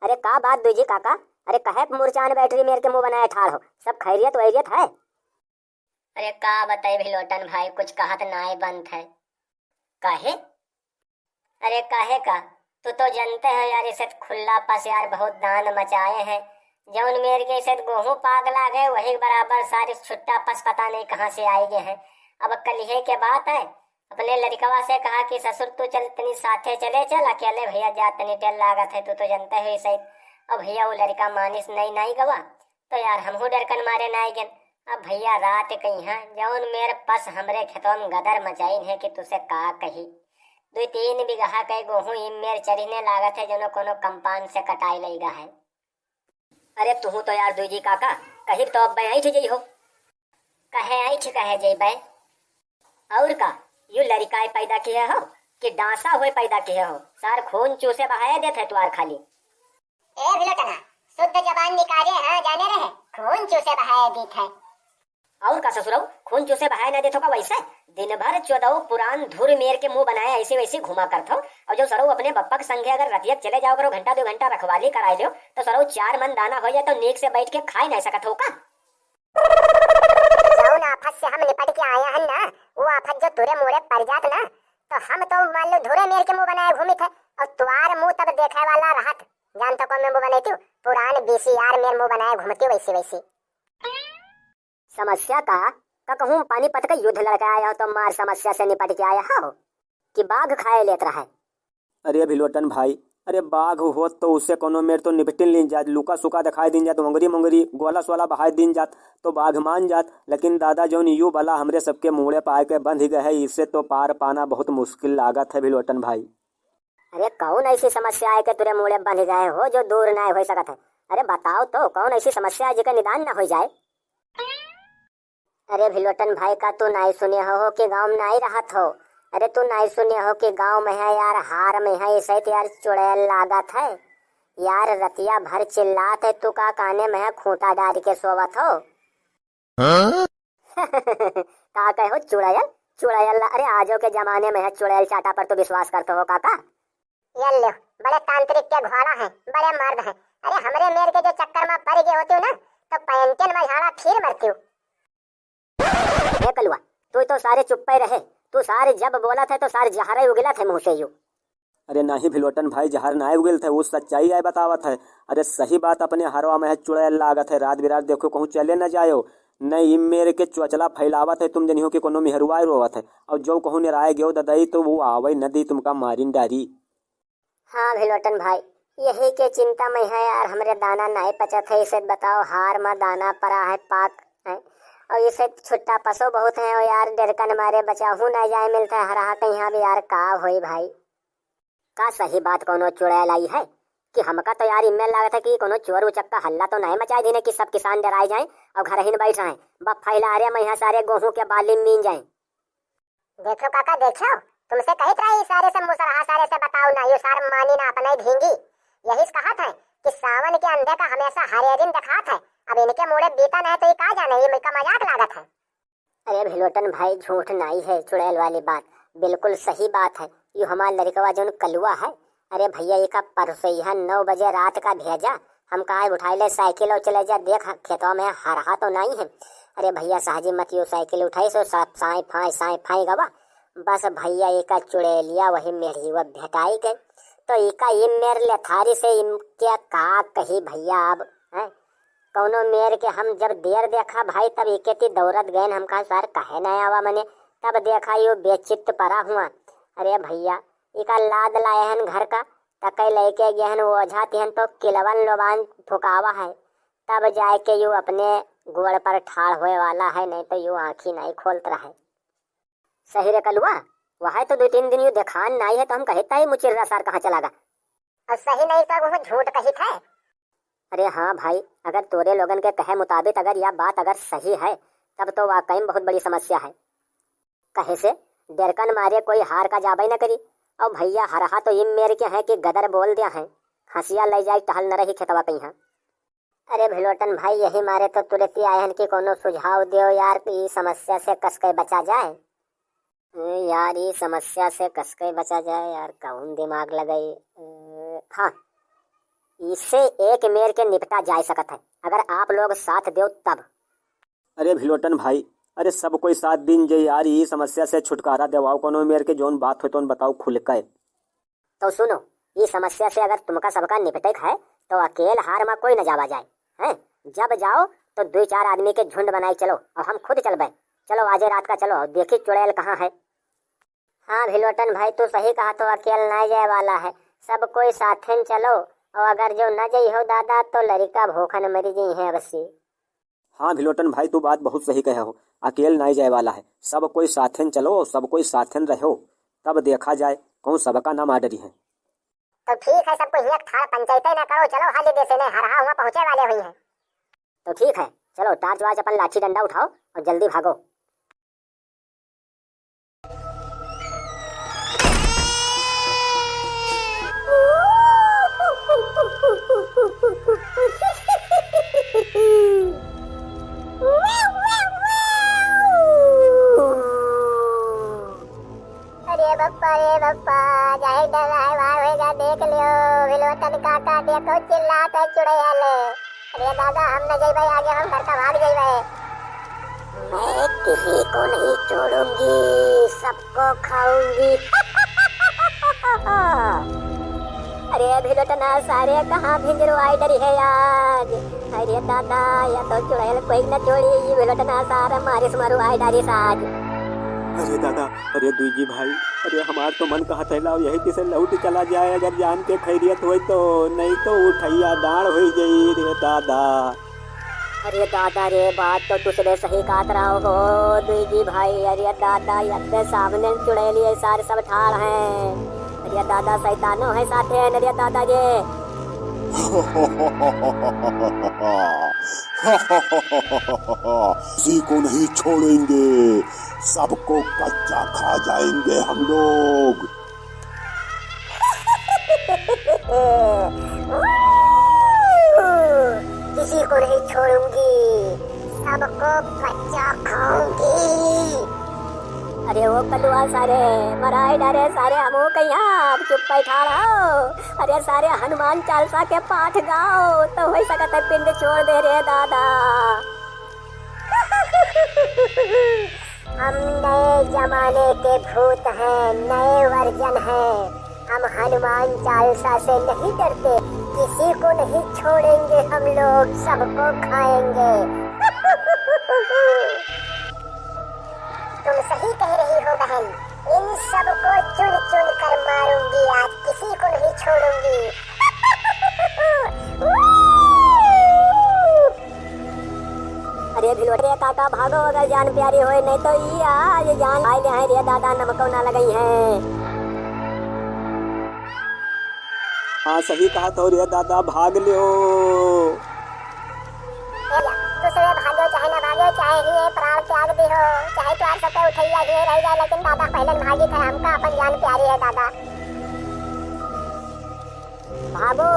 अरे का बात दूजी काका। अरे कहे मुरचान बैटरी मेरे के मुंह बनाए ठाड़ हो। सब खैरियत वैरियत है? अरे का बताई भिलोटन भाई, कुछ कहत नाई बनत है। काहे? अरे काहे का, तू तो जानते है यार, इसे खुला पस यार बहुत दान मचाए हैं। जौन मेरे के इसे गेहूं पाग लागे वही बराबर सारी छुट्टा पस पता नहीं कहाँ से आए गए हैं। अब कलिए के बात है, अपने लड़कवा से कहा कि ससुर तू चल तनी साथे चले, चल अकेले भैया जा तनी टेल लागत है, तू तो जानते है सही। अब भैया वो लड़का मानिस नहीं नहीं गवा, तो यार हमहू डरकन मारे नहीं गन। अब भैया रात कही है जौन मेरे पस हमरे खेतों में गदर मचाइन है कि तुसे का कही। 2-3 बीघा के गेहूं इम मेर चढ़ने लागत है, जो कोनो कंपान से कटाई लेगा है। अरे तू तो यार दूजी काका कही तो अब ऐठ जई हो। कहे ऐठ कहे जेबै और का यू लड़काए पैदा किए हो कि डांसा हुए पैदा किए हो? सार खून चूसे बहाए देते तुआर खाली। ए भिलोटना, शुद्ध जबान निकाले हैं, जाने रहे खून चूसे बहाए दीत है। और का ससुरऊ खून चूसे बहाए न देथो का वैसे? दिन भर चौदह पुरान धुर मेर के मुंह बनाए ऐसे वैसे घुमा करथो। और जो सरऊ अपने बप्पा के संगे अगर रतियत चले जाओ करो, घंटा 2 घंटा रखवाली कराई लो, तो सरऊ 4 मन दाना हो जाए तो नीक से बैठ के खाई नहीं सकत हो का? जौन आफत से हम निपट के आया है ना, वो आफत जो तुरे मोरे पड़ जात ना, तो हम तो मान लो धुरे मेर के मुंह बनाए घूमित है, और तुआर मुंह तब देखे वाला रहत। जानता कौन मैं मुंह बनाई थी? पुरान बीसीआर मेर मुंह बनाए घूमती वैसे वैसे। समस्या का कहूँ पानीपत का युद्ध लड़के आया हो तो मार समस्या से निपट के आया हो कि बाघ खाए लेत रहा है? अरे भिलोटन भाई, अरे बाघ होत तो उससे कोनो मेर तो निपटिन लीन जात, लुका सुका दिखाई दिन जात, मोंगरी मोंगरी गोला सोला बहाई दिन जात तो बाघ मान जात। लेकिन दादा जौन यू भला हमरे सबके मुड़े पाए के बंध गए है, इससे तो पार पाना बहुत मुश्किल लागत है भिलोटन भाई। अरे कौन ऐसी समस्या है कि तुरे मुड़े बंध गए हो जो दूर ना हो सकत है? अरे बताओ तो कौन ऐसी समस्या है जिसका निदान न हो जाए? अरे भिलोटन भाई का तू नहीं सुने हो कि गांव में नहीं रहत हो? अरे तू नहीं सुने हो कि गांव में है यार, हार में है इसे तो यार चुड़ैल लागत है यार, रतिया भर चिल्लात है, तू का काने में है खूंटा डाल के सोवत हो। का कहे हो चुड़ैल? चुड़ैल? अरे आजो के जमाने में है चुड़ैल चाटा पर तो विश्वास करते हो काका? ये लो बड़े तांत्रिक के घोड़ा है, बड़े मर्द है। अरे हमरे मेर के जो चक्कर में पड़ गए होते हो ना, तो पैंतन में झाड़ा फिर मरती हूँ। हे कलुआ, तू तो सारे चुप्पे रहे, तू सारे जब बोला था तो सारे जहरे उगला थे मुंह से यू। अरे नहीं भिलोटन भाई, जहर ना उगल थे, वो सच्चाई है बतावत है। अरे सही बात अपने हरवा में है चुड़ैल लागत है, रात बिरात देखो कहूँ चले न जायो नहीं मेरे के चोचला फैलावत है, तुम जनियो कि कोनो मेहरुआ रोवत है, और जो कहूँ निराय गयो ददई तो वो आवे नदी तुमका मारिन डारी। हाँ भिलोटन भाई, यही के चिंता में है यार, हमरे दाना नहीं पचत है। इसे बताओ हार में दाना पड़ा है पाक है, और इसे छुट्टा पशु बहुत है, और यार डरकन मारे बचाहू ना जाए मिलता है हरा कहीं भी यार, का होई भाई? का सही बात कोनो चुड़ैल आई है कि हमका तो यार इमेल लागत है कि कोनो चोर उचक्का हल्ला तो नहीं मचाए देने कि सब किसान डराए जाएं और घर ही बैठ रहे बप फैला रहे मैं सारे गेहूं के बाली मीन जाए। देखो काका देखो, तुमसे कहित रही सारे से मुसरहा सारे से बताओ ना, यो सार मानी ना अपने ढींगी। यही कहा था कि सावन के अंधे का हमेशा हरे दिन दिखात है, अब इनके मुड़े बीता नहीं तो ये का जाने, ये मेरा मजाक लागत है। अरे भिलोटन भाई झूठ नहीं है चुड़ैल वाली बात, बिल्कुल सही बात है। यू हमारा लड़कवा जो कलुआ है, अरे भैया ये का परसों 9 बजे रात का भेजा, हम कहा उठाई ले साइकिल और चले जा, देख खेतों में हरहा तो नहीं है। अरे भैया साहजी मत यू साइकिल उठाई सो साई फाई गवा, बस भैया एक चुड़ैलिया वही मेरी हुआ भेटाई गई, तो इका ये मेरे लेथारी से इनके का कही भैया अब है कौनो मेर के हम जब देर देखा भाई तब इकेती दौड़त गए, हम कहा सर कहे नहीं आवा मने, तब देखा यो बेचित परा हुआ। अरे भैया इका लाद लाए हन घर का, तक लेके गए हन ओझा तिहन तो किलवन लोबान फुकावा है, तब जाए के यू अपने गोड़ पर ठाड़ हुए वाला है, नहीं तो यू आँखी नहीं खोलत रहे। सही रे कलुआ, वह तो 2-3 दिन यू देखान नहीं है तो हम कहता ही मुचिर्रा सार कहाँ चला गा? और सही नहीं तो वो झूठ कही था। अरे हाँ भाई, अगर तोरे लोगन के कहे मुताबिक अगर यह बात अगर सही है तब तो वाकई में बहुत बड़ी समस्या है। कहे से डरकन मारे कोई हार का जाबई न करी, और भैया हरहा तो इम मेरे के हैं कि गदर बोल दिया है, हंसिया ले जाए टहल न रही खेतवा कहीं। अरे भिलोटन भाई यही मारे तो तुरंत ही आए हैं कि कोनो सुझाव दो यार कि समस्या से कसके बचा जाए। यार ये समस्या से कसके बचा जाए यार, कौन दिमाग लगाई? हाँ इससे एक मेर के निपटा जा सकत है, अगर आप लोग साथ दो तब। अरे भिलोटन भाई, अरे सब कोई साथ दिन जे यार, ये समस्या से छुटकारा दिवाओ कोनो मेर के जोन बात हो तो बताओ खुल के। तो सुनो, ये समस्या से अगर तुमका सबका निपटे है तो अकेल हार में कोई न जावा जाए हैं। जब जाओ तो 2-4 आदमी के झुंड बनाई चलो और हम खुद चल बे। चलो आजे रात का चलो, देखी चुड़ैल कहाँ है। हाँ भिलोटन भाई, तू सही कहा, तो अकेल ना जाए वाला है, सब कोई साथन चलो। और अगर जो न जाई हो दादा तो लड़का भूखन मरी जी है अवश्य। हाँ भिलोटन भाई, तू बात बहुत सही कहे हो, अकेल नहीं जाए वाला है, सब कोई साथन चलो, सब कोई साथन रहो, तब देखा जाए कौन सबका नाम आडरी है। तो ठीक है, सबको हियक थार पंचायत ना करो, चलो हाली देसे ने हरहा हुआ पहुंचे वाले हुई हैं। तो ठीक है, चलो टार्च वार्च अपन लाठी डंडा उठाओ और जल्दी भागो। अरे बप्पा जाहिर डर है, वार होएगा देख लियो। भिलोटन काका देखो चिल्लात है चुड़ैल। अरे दादा हम न जइबै आगे, हम घर का भाग जइबै। मैं किसी को नहीं छोड़ूंगी, सबको खाऊंगी। अरे भिलोटना सारे कहाँ भिंजरो आई डरी है आज। अरे दादा या तो चुड़ैल कोई न छोड़ी, ये भिलोटना सारा मारिस मारू आई डारी साज। अरे दादा, अरे दूजी भाई, अरे हमार तो मन कहत है लाओ यही किसे लौट चला जाए, अगर जान के खैरियत हो तो, नहीं तो उठैया डांड हो जाई रे दादा। अरे दादा रे, बात तो तुझसे सही काट रहा हो दूजी भाई। अरे दादा यत्ते सामने चुड़ैली सारे सब ठाड़ हैं। अरे दादा शैतानो है साथे हैं। अरे दादा जे किसी को नहीं छोड़ेंगे, सबको कच्चा खा जाएंगे हम लोग। किसी को नहीं छोड़ूंगी, सबको कच्चा खाऊंगी। अरे वो कलुआ सारे मराए डरे सारे, हमो कहिया चुप बैठा रहो। अरे सारे हनुमान चालीसा के पाठ गाओ तो हो सकता है पिंड छोड़ दे रे दादा। हम नए जमाने के भूत हैं, नए वर्जन हैं, हम हनुमान चालीसा से नहीं डरते, किसी को नहीं छोड़ेंगे हम लोग, सबको खाएंगे। तुम सही कह रही हो बहन, इन सबको चुन चुन कर मारूंगी आज, किसी को नहीं छोड़ूंगी। अरे भिलोटे काका भागो, अगर जान प्यारी होए, नहीं तो ये आज जान आए हैं रे दादा, नमको ना लगई है। हाँ सही कहा तो रे दादा, भाग लियो। दूसरे भागो चाहे न भागो, चाहे ही प्राण त्याग दी हो, चाहे तो सबके उठैया ही रह जाए, लेकिन दादा पहले भागी थे, हमका अपन जान प्यारी है दादा। भागो